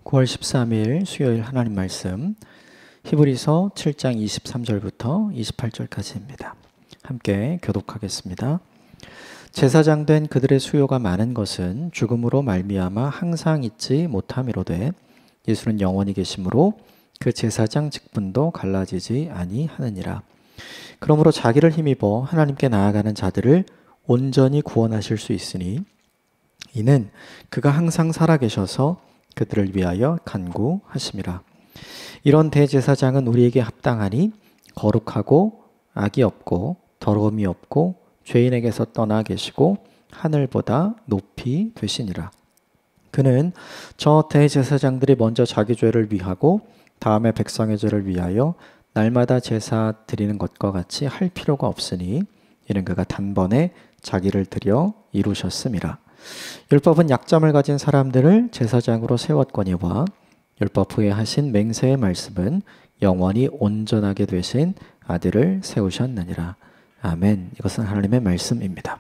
9월 13일 수요일 하나님 말씀 히브리서 7장 23절부터 28절까지입니다. 함께 교독하겠습니다. 제사장 된 그들의 수요가 많은 것은 죽음으로 말미암아 항상 있지 못함이로되 예수는 영원히 계심으로 그 제사장 직분도 갈라지지 아니하느니라. 그러므로 자기를 힘입어 하나님께 나아가는 자들을 온전히 구원하실 수 있으니 이는 그가 항상 살아계셔서 그들을 위하여 간구하심이라. 이런 대제사장은 우리에게 합당하니 거룩하고 악이 없고 더러움이 없고 죄인에게서 떠나 계시고 하늘보다 높이 되시니라. 그는 저 대제사장들이 먼저 자기 죄를 위하고 다음에 백성의 죄를 위하여 날마다 제사 드리는 것과 같이 할 필요가 없으니 이는 그가 단번에 자기를 드려 이루셨음이라. 율법은 약점을 가진 사람들을 제사장으로 세웠거니와 율법 후에 하신 맹세의 말씀은 영원히 온전하게 되신 아들을 세우셨느니라. 아멘. 이것은 하나님의 말씀입니다.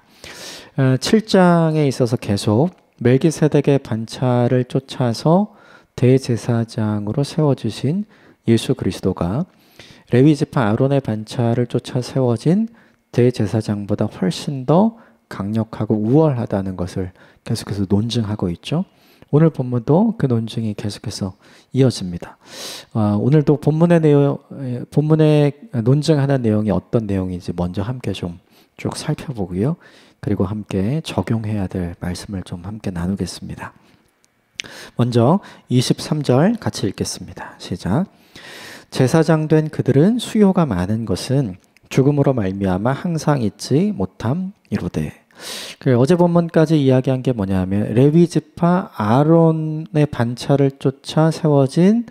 7장에 있어서 계속 멜기세덱의 반차를 쫓아서 대제사장으로 세워주신 예수 그리스도가 레위지파 아론의 반차를 쫓아 세워진 대제사장보다 훨씬 더 강력하고 우월하다는 것을 계속해서 논증하고 있죠. 오늘 본문도 그 논증이 계속해서 이어집니다. 오늘도 본문에 논증하는 내용이 어떤 내용인지 먼저 함께 좀 쭉 살펴보고요. 그리고 함께 적용해야 될 말씀을 좀 함께 나누겠습니다. 먼저 23절 같이 읽겠습니다. 시작. 제사장 된 그들은 수요가 많은 것은 죽음으로 말미암아 항상 있지 못함이로되. 어제 본문까지 이야기한 게 뭐냐면 레위지파 아론의 반차를 쫓아 세워진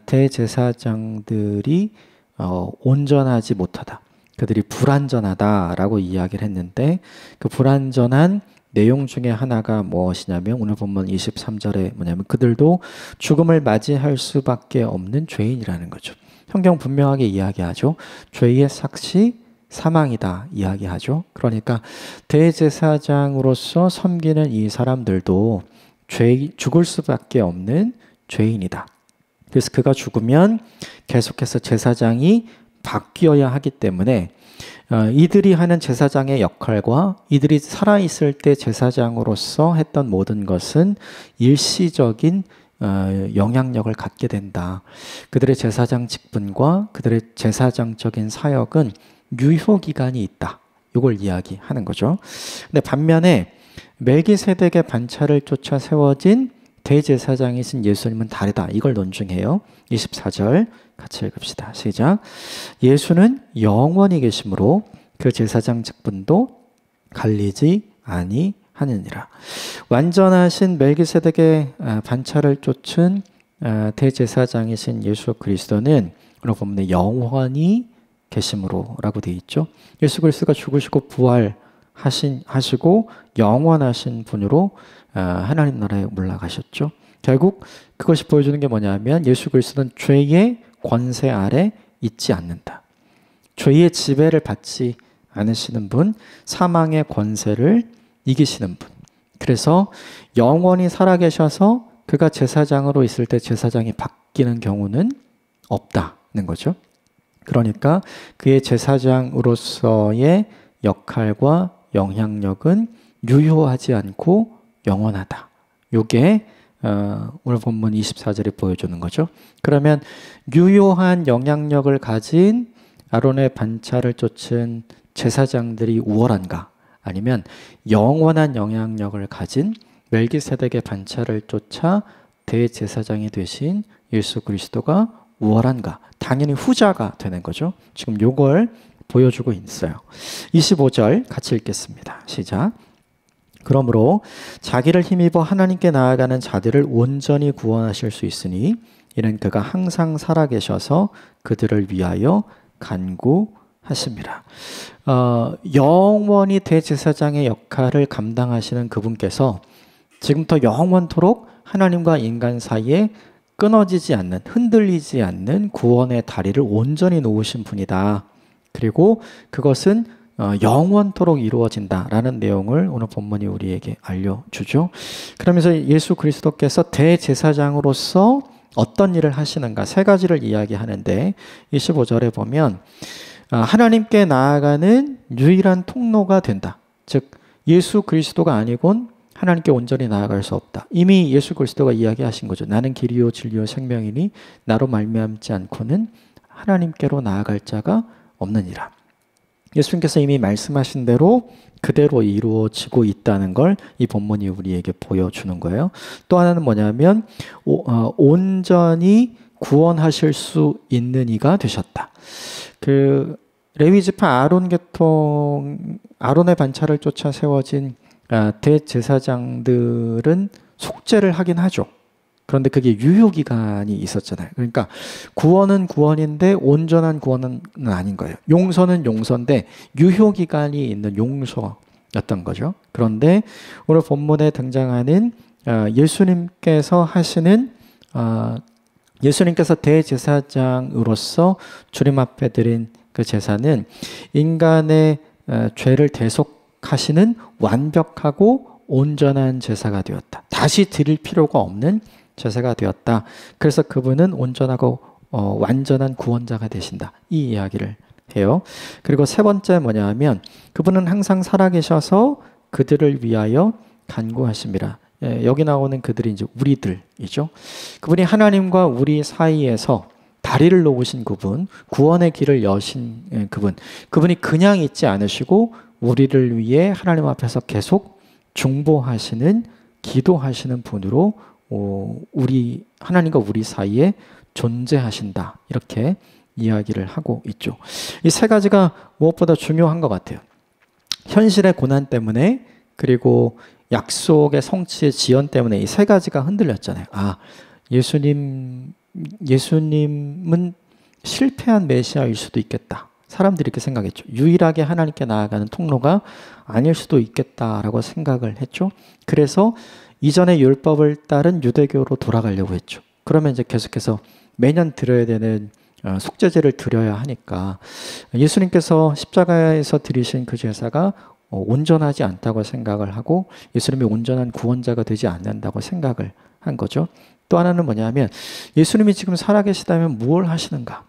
대제사장들이 온전하지 못하다. 그들이 불완전하다라고 이야기를 했는데 그 불완전한 내용 중에 하나가 무엇이냐면 오늘 본문 23절에 뭐냐면 그들도 죽음을 맞이할 수밖에 없는 죄인이라는 거죠. 성경 분명하게 이야기하죠. 죄의 삭시 사망이다 이야기하죠. 그러니까 대제사장으로서 섬기는 이 사람들도 죽을 수밖에 없는 죄인이다. 그래서 그가 죽으면 계속해서 제사장이 바뀌어야 하기 때문에 이들이 하는 제사장의 역할과 이들이 살아있을 때 제사장으로서 했던 모든 것은 일시적인 영향력을 갖게 된다. 그들의 제사장 직분과 그들의 제사장적인 사역은 유효기간이 있다. 이걸 이야기하는 거죠. 근데 반면에 멜기세덱의 반차를 쫓아 세워진 대제사장이신 예수님은 다르다. 이걸 논증해요. 24절 같이 읽읍시다. 시작. 예수는 영원히 계심으로 그 제사장 직분도 갈리지 아니하느니라. 완전하신 멜기세덱의 반차를 쫓은 대제사장이신 예수 그리스도는 오늘 보면 영원히 계심으로 라고 되어 있죠. 예수 그리스도가 죽으시고 부활하시고 영원하신 분으로 하나님 나라에 올라가셨죠. 결국 그것이 보여주는 게 뭐냐면 예수 그리스도는 죄의 권세 아래 있지 않는다. 죄의 지배를 받지 않으시는 분, 사망의 권세를 이기시는 분. 그래서 영원히 살아계셔서 그가 제사장으로 있을 때 제사장이 바뀌는 경우는 없다는 거죠. 그러니까 그의 제사장으로서의 역할과 영향력은 유효하지 않고 영원하다. 이게 오늘 본문 24절에 보여주는 거죠. 그러면 유효한 영향력을 가진 아론의 반차를 쫓은 제사장들이 우월한가? 아니면 영원한 영향력을 가진 멜기세덱의 반차를 쫓아 대제사장이 되신 예수 그리스도가 우월한가? 당연히 후자가 되는 거죠. 지금 요걸 보여주고 있어요. 25절 같이 읽겠습니다. 시작. 그러므로 자기를 힘입어 하나님께 나아가는 자들을 온전히 구원하실 수 있으니 이는 그가 항상 살아계셔서 그들을 위하여 간구하심이라. 영원히 대제사장의 역할을 감당하시는 그분께서 지금부터 영원토록 하나님과 인간 사이에 끊어지지 않는, 흔들리지 않는 구원의 다리를 온전히 놓으신 분이다. 그리고 그것은 영원토록 이루어진다라는 내용을 오늘 본문이 우리에게 알려주죠. 그러면서 예수 그리스도께서 대제사장으로서 어떤 일을 하시는가 세 가지를 이야기하는데 25절에 보면 하나님께 나아가는 유일한 통로가 된다. 즉 예수 그리스도가 아니곤 하나님께 온전히 나아갈 수 없다. 이미 예수 그리스도가 이야기하신 거죠. 나는 길이요 진리요 생명이니 나로 말미암지 않고는 하나님께로 나아갈 자가 없느니라. 예수님께서 이미 말씀하신 대로 그대로 이루어지고 있다는 걸 이 본문이 우리에게 보여주는 거예요. 또 하나는 뭐냐면 온전히 구원하실 수 있는 이가 되셨다. 그 레위지파 아론의 반차를 쫓아 세워진 대제사장들은 속죄를 하긴 하죠. 그런데 그게 유효기간이 있었잖아요. 그러니까 구원은 구원인데 온전한 구원은 아닌 거예요. 용서는 용서인데 유효기간이 있는 용서였던 거죠. 그런데 오늘 본문에 등장하는 예수님께서 대제사장으로서 주님 앞에 드린 그 제사는 인간의 죄를 대속하시는 완벽하고 온전한 제사가 되었다. 다시 드릴 필요가 없는 제사가 되었다. 그래서 그분은 온전하고 완전한 구원자가 되신다. 이 이야기를 해요. 그리고 세 번째 뭐냐 하면 그분은 항상 살아계셔서 그들을 위하여 간구하심이라. 여기 나오는 그들이 이제 우리들이죠. 그분이 하나님과 우리 사이에서 다리를 놓으신 그분, 구원의 길을 여신 그분이 그냥 있지 않으시고 우리를 위해 하나님 앞에서 계속 중보하시는, 기도하시는 분으로 하나님과 우리 사이에 존재하신다. 이렇게 이야기를 하고 있죠. 이 세 가지가 무엇보다 중요한 것 같아요. 현실의 고난 때문에 그리고 약속의 성취의 지연 때문에 이 세 가지가 흔들렸잖아요. 예수님은 실패한 메시아일 수도 있겠다. 사람들이 이렇게 생각했죠. 유일하게 하나님께 나아가는 통로가 아닐 수도 있겠다라고 생각을 했죠. 그래서 이전의 율법을 따른 유대교로 돌아가려고 했죠. 그러면 이제 계속해서 매년 드려야 되는 속죄제를 드려야 하니까 예수님께서 십자가에서 드리신 그 제사가 온전하지 않다고 생각을 하고 예수님이 온전한 구원자가 되지 않는다고 생각을 한 거죠. 또 하나는 뭐냐면 예수님이 지금 살아계시다면 무엇을 하시는가?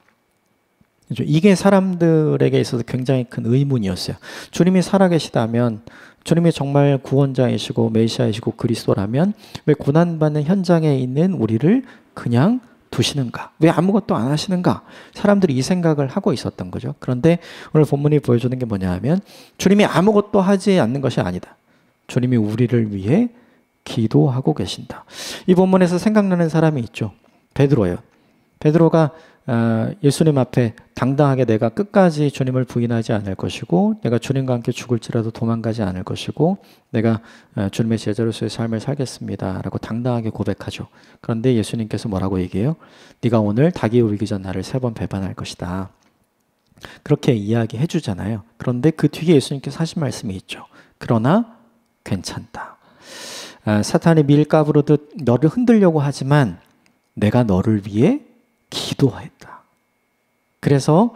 이게 사람들에게 있어서 굉장히 큰 의문이었어요. 주님이 살아계시다면 주님이 정말 구원자이시고 메시아이시고 그리스도라면 왜 고난받는 현장에 있는 우리를 그냥 두시는가? 왜 아무것도 안 하시는가? 사람들이 이 생각을 하고 있었던 거죠. 그런데 오늘 본문이 보여주는 게 뭐냐 하면 주님이 아무것도 하지 않는 것이 아니다. 주님이 우리를 위해 기도하고 계신다. 이 본문에서 생각나는 사람이 있죠. 베드로예요. 베드로가 예수님 앞에 당당하게 내가 끝까지 주님을 부인하지 않을 것이고 내가 주님과 함께 죽을지라도 도망가지 않을 것이고 내가 주님의 제자로서의 삶을 살겠습니다 라고 당당하게 고백하죠. 그런데 예수님께서 뭐라고 얘기해요? 네가 오늘 닭이 울기 전 나를 3번 배반할 것이다. 그렇게 이야기해 주잖아요. 그런데 그 뒤에 예수님께서 하신 말씀이 있죠. 그러나 괜찮다. 사탄이 밀가부르듯 너를 흔들려고 하지만 내가 너를 위해 기도했다. 그래서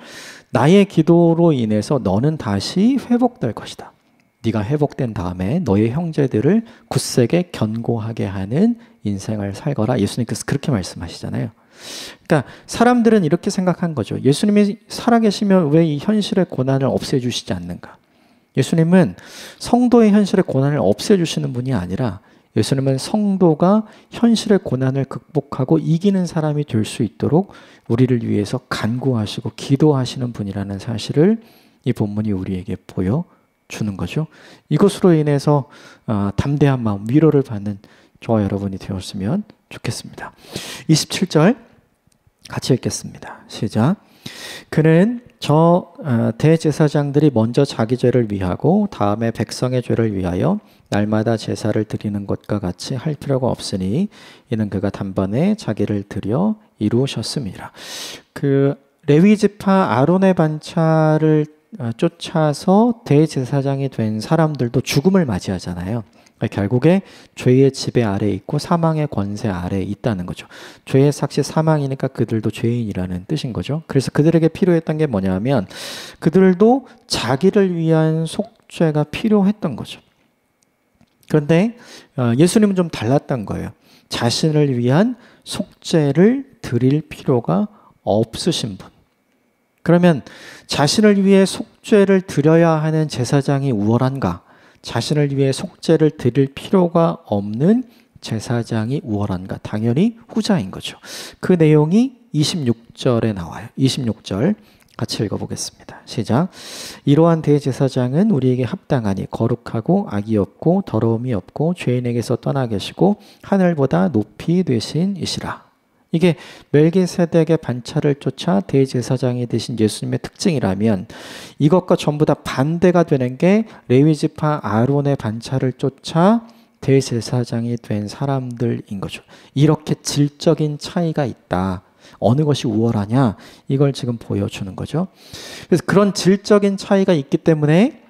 나의 기도로 인해서 너는 다시 회복될 것이다. 네가 회복된 다음에 너의 형제들을 굳세게 견고하게 하는 인생을 살거라. 예수님께서 그렇게 말씀하시잖아요. 그러니까 사람들은 이렇게 생각한 거죠. 예수님이 살아계시면 왜 이 현실의 고난을 없애주시지 않는가? 예수님은 성도의 현실의 고난을 없애주시는 분이 아니라 예수님은 성도가 현실의 고난을 극복하고 이기는 사람이 될 수 있도록 우리를 위해서 간구하시고 기도하시는 분이라는 사실을 이 본문이 우리에게 보여주는 거죠. 이것으로 인해서 담대한 마음, 위로를 받는 저와 여러분이 되었으면 좋겠습니다. 27절 같이 읽겠습니다. 시작. 그는 대제사장들이 먼저 자기 죄를 위하고 다음에 백성의 죄를 위하여 날마다 제사를 드리는 것과 같이 할 필요가 없으니 이는 그가 단번에 자기를 드려 이루셨습니다. 그 레위지파 아론의 반차를 쫓아서 대제사장이 된 사람들도 죽음을 맞이하잖아요. 결국에 죄의 지배 아래에 있고 사망의 권세 아래에 있다는 거죠. 죄의 삭시 사망이니까 그들도 죄인이라는 뜻인 거죠. 그래서 그들에게 필요했던 게 뭐냐면 그들도 자기를 위한 속죄가 필요했던 거죠. 그런데 예수님은 좀 달랐던 거예요. 자신을 위한 속죄를 드릴 필요가 없으신 분. 그러면 자신을 위해 속죄를 드려야 하는 제사장이 우월한가? 자신을 위해 속죄를 드릴 필요가 없는 제사장이 우월한가? 당연히 후자인 거죠. 그 내용이 26절에 나와요. 26절 같이 읽어보겠습니다. 시작. 이러한 대제사장은 우리에게 합당하니 거룩하고 악이 없고 더러움이 없고 죄인에게서 떠나 계시고 하늘보다 높이 되신 이시라. 이게 멜기세덱의 반차를 쫓아 대제사장이 되신 예수님의 특징이라면 이것과 전부 다 반대가 되는 게 레위지파 아론의 반차를 쫓아 대제사장이 된 사람들인 거죠. 이렇게 질적인 차이가 있다. 어느 것이 우월하냐? 이걸 지금 보여주는 거죠. 그래서 그런 질적인 차이가 있기 때문에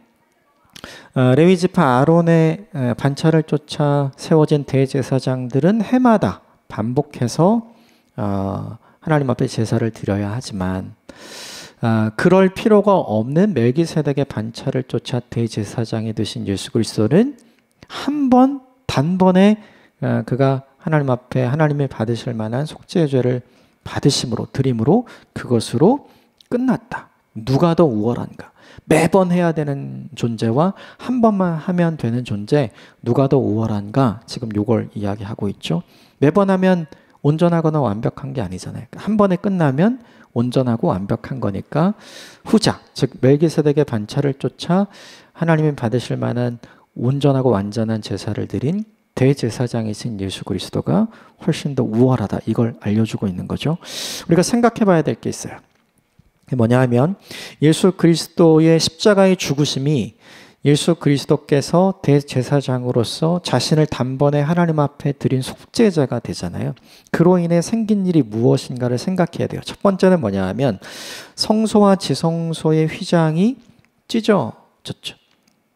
레위지파 아론의 반차를 쫓아 세워진 대제사장들은 해마다 반복해서 하나님 앞에 제사를 드려야 하지만 그럴 필요가 없는 멜기세덱의 반차를 쫓아 대제사장이 되신 예수 그리스도는 단번에 그가 하나님 앞에 하나님이 받으실 만한 속죄의 죄를 받으심으로 드림으로 그것으로 끝났다. 누가 더 우월한가? 매번 해야 되는 존재와 한 번만 하면 되는 존재 누가 더 우월한가? 지금 요걸 이야기하고 있죠. 매번 하면 온전하거나 완벽한 게 아니잖아요. 한 번에 끝나면 온전하고 완벽한 거니까 후자, 즉 멜기세덱의 반차를 쫓아 하나님이 받으실 만한 온전하고 완전한 제사를 드린 대제사장이신 예수 그리스도가 훨씬 더 우월하다. 이걸 알려주고 있는 거죠. 우리가 생각해 봐야 될 게 있어요. 뭐냐 하면 예수 그리스도의 십자가의 죽으심이 예수 그리스도께서 대제사장으로서 자신을 단번에 하나님 앞에 드린 속죄제가 되잖아요. 그로 인해 생긴 일이 무엇인가를 생각해야 돼요. 첫 번째는 뭐냐 하면 성소와 지성소의 휘장이 찢어졌죠.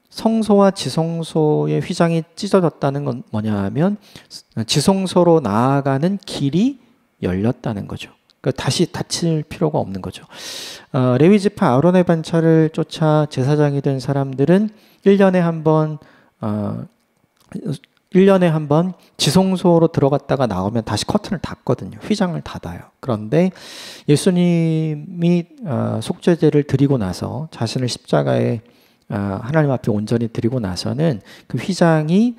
성소와 지성소의 휘장이 찢어졌다는 건 뭐냐 하면 지성소로 나아가는 길이 열렸다는 거죠. 그러니까 다시 닫힐 필요가 없는 거죠. 레위지파 아론의 반차를 쫓아 제사장이 된 사람들은 1년에 한 번 지성소로 들어갔다가 나오면 다시 커튼을 닫거든요. 휘장을 닫아요. 그런데 예수님이 속죄제를 드리고 나서 자신을 십자가에 하나님 앞에 온전히 드리고 나서는 그 휘장이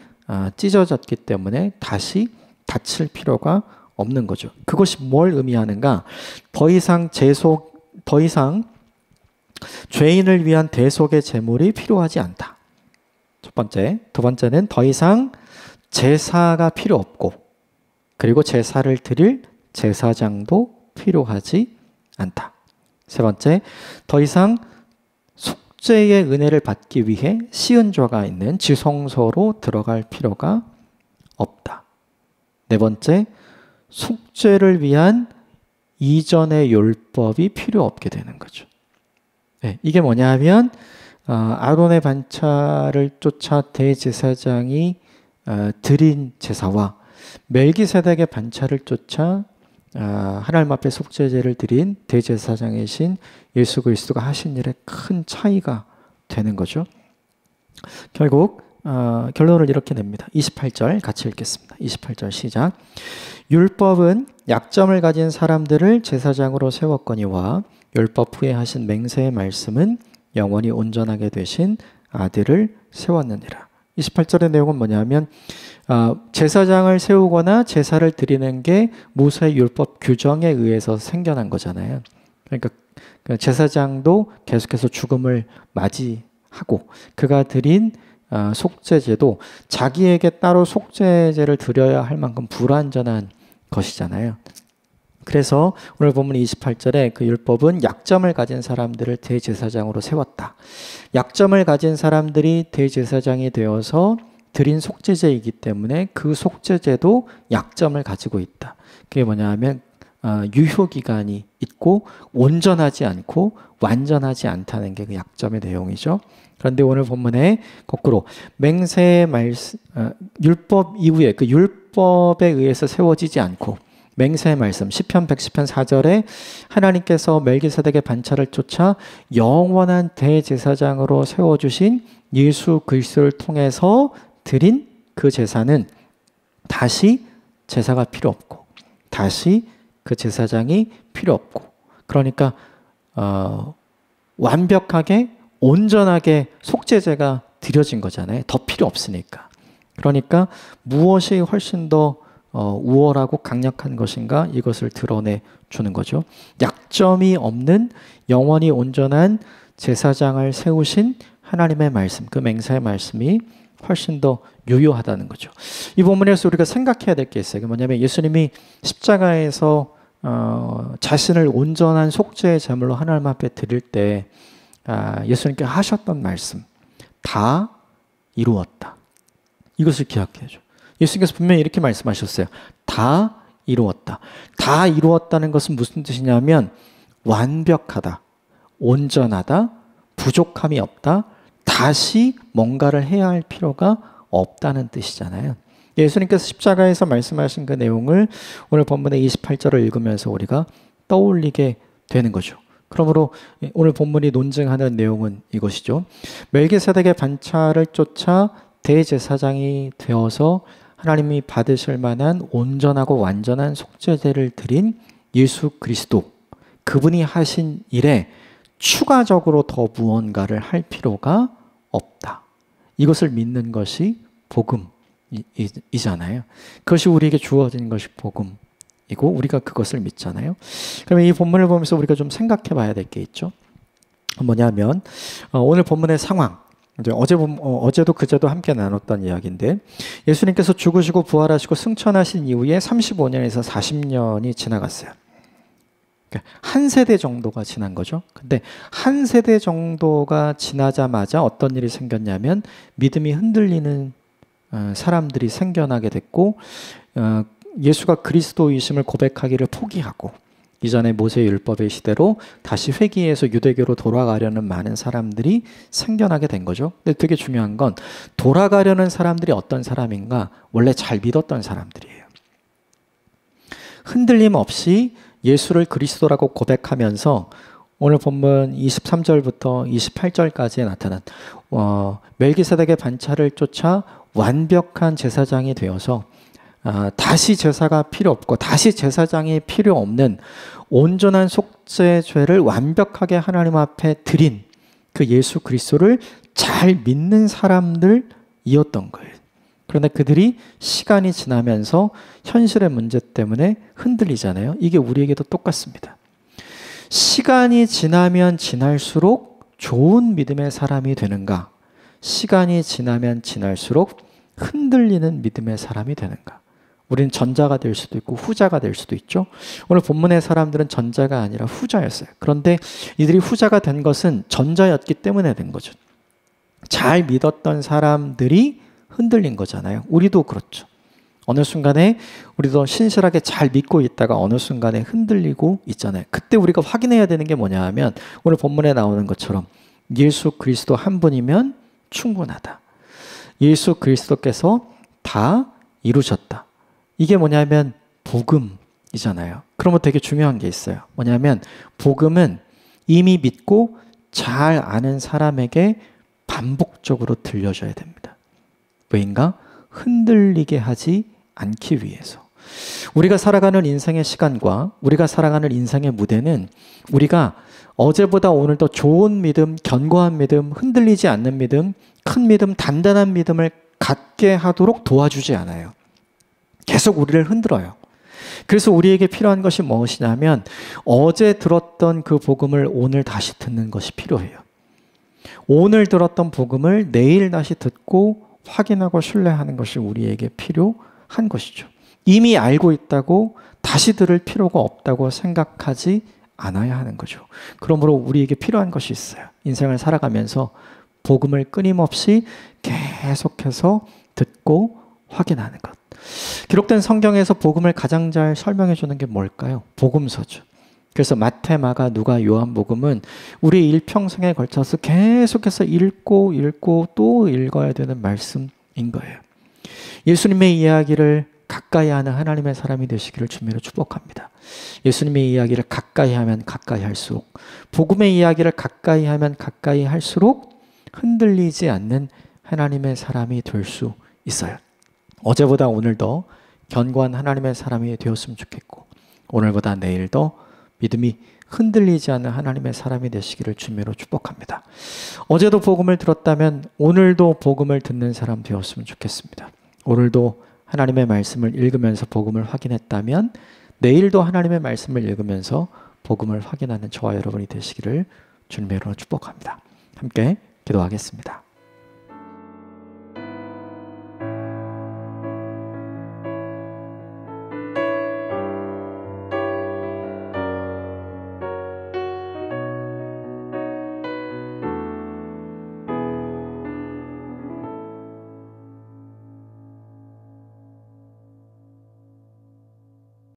찢어졌기 때문에 다시 닫힐 필요가 없는 거죠. 그것이 뭘 의미하는가? 더 이상 죄인을 위한 대속의 제물이 필요하지 않다. 첫 번째. 두 번째는 더 이상 제사가 필요 없고 그리고 제사를 드릴 제사장도 필요하지 않다. 세 번째. 더 이상 속죄의 은혜를 받기 위해 시은좌가 있는 지성소로 들어갈 필요가 없다. 네 번째. 속죄를 위한 이전의 율법이 필요 없게 되는 거죠. 네, 이게 뭐냐 하면 아론의 반차를 쫓아 대제사장이 드린 제사와 멜기세덱의 반차를 쫓아 하나님 앞에 속죄제를 드린 대제사장이신 예수 그리스도가 하신 일에 큰 차이가 되는 거죠. 결국 결론을 이렇게 냅니다. 28절 같이 읽겠습니다. 28절 시작. 율법은 약점을 가진 사람들을 제사장으로 세웠거니와 율법 후에 하신 맹세의 말씀은 영원히 온전하게 되신 아들을 세웠느니라. 28절의 내용은 뭐냐면 제사장을 세우거나 제사를 드리는 게 모세의 율법 규정에 의해서 생겨난 거잖아요. 그러니까 제사장도 계속해서 죽음을 맞이하고 그가 드린 속죄제도 자기에게 따로 속죄제를 드려야 할 만큼 불완전한 것이잖아요. 그래서 오늘 본문 28절에 그 율법은 약점을 가진 사람들을 대제사장으로 세웠다. 약점을 가진 사람들이 대제사장이 되어서 드린 속죄제이기 때문에 그 속죄제도 약점을 가지고 있다. 그게 뭐냐 하면 유효기간이 있고 온전하지 않고 완전하지 않다는 게 그 약점의 내용이죠. 그런데 오늘 본문에 거꾸로 맹세의 말씀, 율법 이후에 그 율법에 의해서 세워지지 않고 맹세의 말씀, 시편 110편 4절에 하나님께서 멜기세덱의 반차를 쫓아 영원한 대제사장으로 세워주신 예수 그리스도를 통해서 드린 그 제사는 다시 제사가 필요 없고 다시 그 제사장이 필요 없고, 그러니까 완벽하게 온전하게 속죄제가 드려진 거잖아요. 더 필요 없으니까. 그러니까 무엇이 훨씬 더 우월하고 강력한 것인가, 이것을 드러내 주는 거죠. 약점이 없는 영원히 온전한 제사장을 세우신 하나님의 말씀, 그 맹세의 말씀이 훨씬 더 유효하다는 거죠. 이 본문에서 우리가 생각해야 될 게 있어요. 뭐냐면 예수님이 십자가에서 자신을 온전한 속죄의 제물로 하나님 앞에 드릴 때 예수님께 하셨던 말씀, 다 이루었다. 이것을 기억해야죠. 예수님께서 분명히 이렇게 말씀하셨어요. 다 이루었다. 다 이루었다는 것은 무슨 뜻이냐면 완벽하다, 온전하다, 부족함이 없다, 다시 뭔가를 해야 할 필요가 없다는 뜻이잖아요. 예수님께서 십자가에서 말씀하신 그 내용을 오늘 본문의 28절을 읽으면서 우리가 떠올리게 되는 거죠. 그러므로 오늘 본문이 논증하는 내용은 이것이죠. 멜기세덱의 반차를 쫓아 대제사장이 되어서 하나님이 받으실 만한 온전하고 완전한 속죄제를 드린 예수 그리스도, 그분이 하신 일에 추가적으로 더 무언가를 할 필요가 없다. 이것을 믿는 것이 복음이잖아요. 그것이 우리에게 주어진 것이 복음이고 우리가 그것을 믿잖아요. 그러면 이 본문을 보면서 우리가 좀 생각해 봐야 될 게 있죠. 뭐냐면 오늘 본문의 상황, 어제도 그제도 함께 나눴던 이야기인데, 예수님께서 죽으시고 부활하시고 승천하신 이후에 35년에서 40년이 지나갔어요. 한 세대 정도가 지난 거죠. 근데 한 세대 정도가 지나자마자 어떤 일이 생겼냐면 믿음이 흔들리는 사람들이 생겨나게 됐고, 예수가 그리스도이심을 고백하기를 포기하고 이전에 모세의 율법의 시대로 다시 회귀해서 유대교로 돌아가려는 많은 사람들이 생겨나게 된 거죠. 근데 되게 중요한 건 돌아가려는 사람들이 어떤 사람인가? 원래 잘 믿었던 사람들이에요. 흔들림 없이 예수를 그리스도라고 고백하면서 오늘 본문 23절부터 28절까지에 나타난 멜기세덱의 반차를 쫓아 완벽한 제사장이 되어서 다시 제사가 필요 없고 다시 제사장이 필요 없는 온전한 속죄죄를 완벽하게 하나님 앞에 드린 그 예수 그리스도를 잘 믿는 사람들이었던 거예요. 그런데 그들이 시간이 지나면서 현실의 문제 때문에 흔들리잖아요. 이게 우리에게도 똑같습니다. 시간이 지나면 지날수록 좋은 믿음의 사람이 되는가? 시간이 지나면 지날수록 흔들리는 믿음의 사람이 되는가? 우리는 전자가 될 수도 있고 후자가 될 수도 있죠. 오늘 본문의 사람들은 전자가 아니라 후자였어요. 그런데 이들이 후자가 된 것은 전자였기 때문에 된 거죠. 잘 믿었던 사람들이 흔들린 거잖아요. 우리도 그렇죠. 어느 순간에 우리도 신실하게 잘 믿고 있다가 어느 순간에 흔들리고 있잖아요. 그때 우리가 확인해야 되는 게 뭐냐 하면 오늘 본문에 나오는 것처럼 예수 그리스도 한 분이면 충분하다. 예수 그리스도께서 다 이루셨다. 이게 뭐냐면 복음이잖아요. 그러면 되게 중요한 게 있어요. 뭐냐면 복음은 이미 믿고 잘 아는 사람에게 반복적으로 들려줘야 됩니다. 왜인가? 흔들리게 하지 않기 위해서. 우리가 살아가는 인생의 시간과 우리가 살아가는 인생의 무대는 우리가 어제보다 오늘 더 좋은 믿음, 견고한 믿음, 흔들리지 않는 믿음, 큰 믿음, 단단한 믿음을 갖게 하도록 도와주지 않아요. 계속 우리를 흔들어요. 그래서 우리에게 필요한 것이 무엇이냐면 어제 들었던 그 복음을 오늘 다시 듣는 것이 필요해요. 오늘 들었던 복음을 내일 다시 듣고 확인하고 신뢰하는 것이 우리에게 필요한 것이죠. 이미 알고 있다고 다시 들을 필요가 없다고 생각하지 않아야 하는 거죠. 그러므로 우리에게 필요한 것이 있어요. 인생을 살아가면서 복음을 끊임없이 계속해서 듣고 확인하는 것. 기록된 성경에서 복음을 가장 잘 설명해 주는 게 뭘까요? 복음서죠. 그래서 마태, 마가, 누가, 요한복음은 우리 일평생에 걸쳐서 계속해서 읽고 또 읽어야 되는 말씀인 거예요. 예수님의 이야기를 가까이 하는 하나님의 사람이 되시기를 주님으로 축복합니다. 예수님의 이야기를 가까이 하면 가까이 할수록, 복음의 이야기를 가까이 하면 가까이 할수록 흔들리지 않는 하나님의 사람이 될 수 있어요. 어제보다 오늘 더 견고한 하나님의 사람이 되었으면 좋겠고, 오늘보다 내일 더 믿음이 흔들리지 않는 하나님의 사람이 되시기를 주님으로 축복합니다. 어제도 복음을 들었다면 오늘도 복음을 듣는 사람 되었으면 좋겠습니다. 오늘도 하나님의 말씀을 읽으면서 복음을 확인했다면 내일도 하나님의 말씀을 읽으면서 복음을 확인하는 저와 여러분이 되시기를 주님으로 축복합니다. 함께 기도하겠습니다.